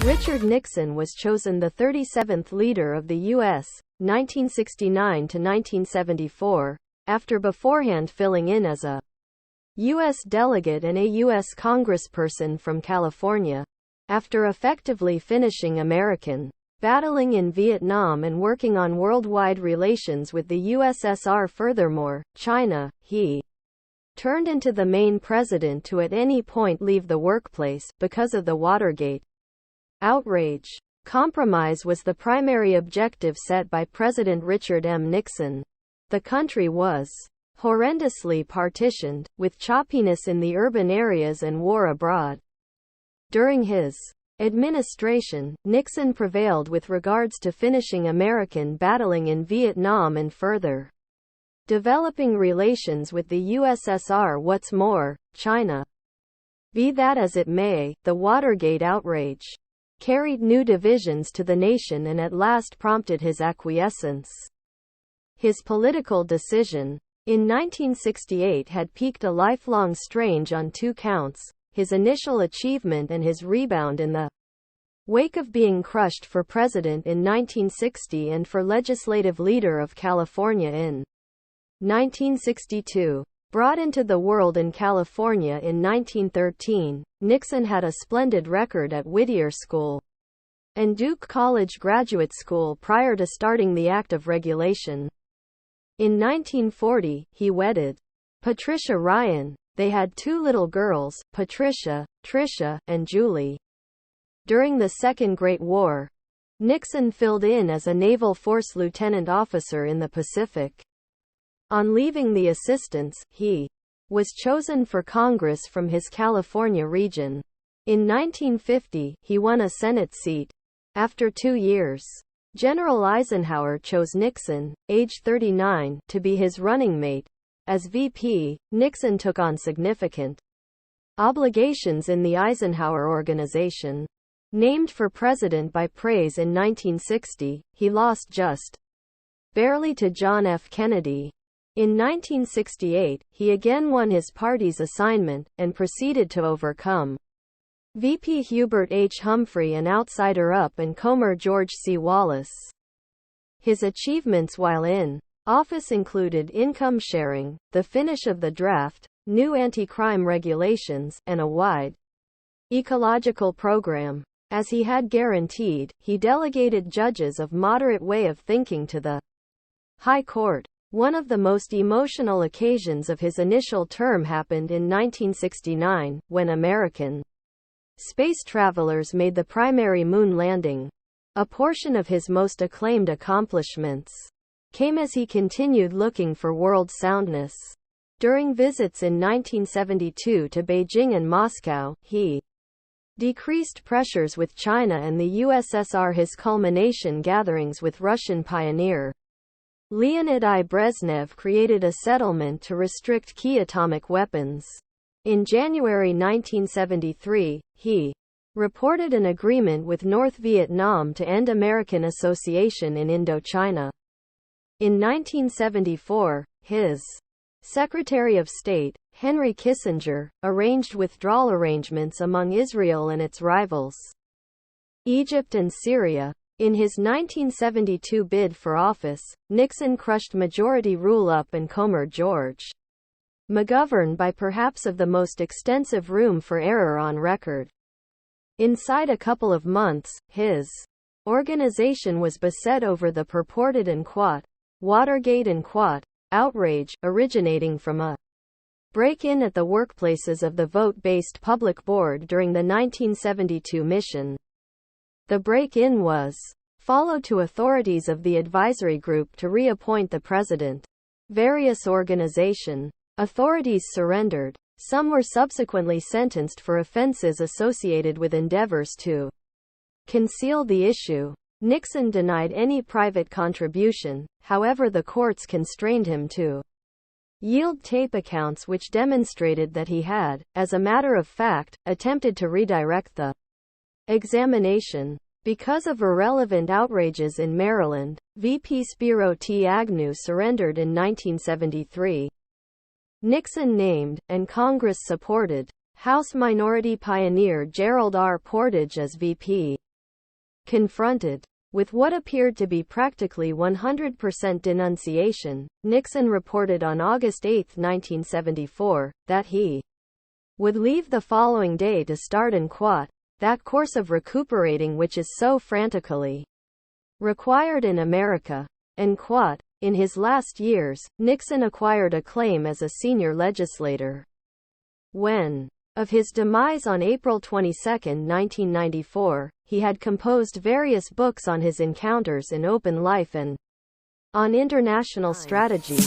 Richard Nixon was chosen the 37th leader of the U.S., 1969 to 1974, after beforehand filling in as a U.S. delegate and a U.S. congressperson from California. After effectively finishing American battling in Vietnam and working on worldwide relations with the U.S.S.R. furthermore, China, he turned into the main president to at any point leave the workplace, because of the Watergate outrage. Compromise was the primary objective set by President Richard M. Nixon. The country was horrendously partitioned, with choppiness in the urban areas and war abroad. During his administration, Nixon prevailed with regards to finishing American battling in Vietnam and further developing relations with the U.S.S.R. What's more, China. Be that as it may, the Watergate outrage carried new divisions to the nation and at last prompted his acquiescence. His political decision in 1968 had piqued a lifelong strange on two counts: his initial achievement and his rebound in the wake of being crushed for president in 1960 and for legislative leader of California in 1962. Brought into the world in California in 1913, Nixon had a splendid record at Whittier School and Duke College Graduate School prior to starting the Act of Regulation. In 1940, he wedded Patricia Ryan. They had two little girls, Patricia, Tricia, and Julie. During the Second Great War, Nixon filled in as a Naval Force lieutenant officer in the Pacific. On leaving the assistance, he was chosen for Congress from his California region. In 1950, he won a Senate seat. After 2 years, General Eisenhower chose Nixon, age 39, to be his running mate. As VP, Nixon took on significant obligations in the Eisenhower Organization. Named for president by praise in 1960, he lost just barely to John F. Kennedy. In 1968, he again won his party's assignment, and proceeded to overcome VP Hubert H. Humphrey and outsider up-and-comer George C. Wallace. His achievements while in office included income sharing, the finish of the draft, new anti-crime regulations, and a wide ecological program. As he had guaranteed, he delegated judges of moderate way of thinking to the High Court. One of the most emotional occasions of his initial term happened in 1969, when American space travelers made the primary moon landing. A portion of his most acclaimed accomplishments came as he continued looking for world soundness. During visits in 1972 to Beijing and Moscow, he decreased pressures with China and the U.S.S.R. His culmination gatherings with Russian pioneer Leonid I. Brezhnev created a settlement to restrict key atomic weapons. In January 1973, he reported an agreement with North Vietnam to end American association in Indochina. In 1974, his Secretary of State, Henry Kissinger, arranged withdrawal arrangements among Israel and its rivals, Egypt and Syria. In his 1972 bid for office, Nixon crushed majority rule up-and-comer George McGovern by perhaps of the most extensive room for error on record. Inside a couple of months, his organization was beset over the purported Watergate and outrage, originating from a break-in at the workplaces of the vote-based public board during the 1972 mission. The break-in was followed to authorities of the advisory group to reappoint the president. Various organization authorities surrendered. Some were subsequently sentenced for offenses associated with endeavors to conceal the issue. Nixon denied any private contribution, however the courts constrained him to yield tape accounts which demonstrated that he had, as a matter of fact, attempted to redirect the examination. Because of irrelevant outrages in Maryland, VP Spiro T. Agnew surrendered in 1973. Nixon named, and Congress supported, House Minority Pioneer Gerald R. Portage as VP. Confronted with what appeared to be practically 100% denunciation, Nixon reported on August 8, 1974, that he would leave the following day to start and quote, that course of recuperating which is so frantically required in America. And quote, in his last years, Nixon acquired acclaim as a senior legislator. When of his demise on April 22, 1994, he had composed various books on his encounters in open life and on international strategy.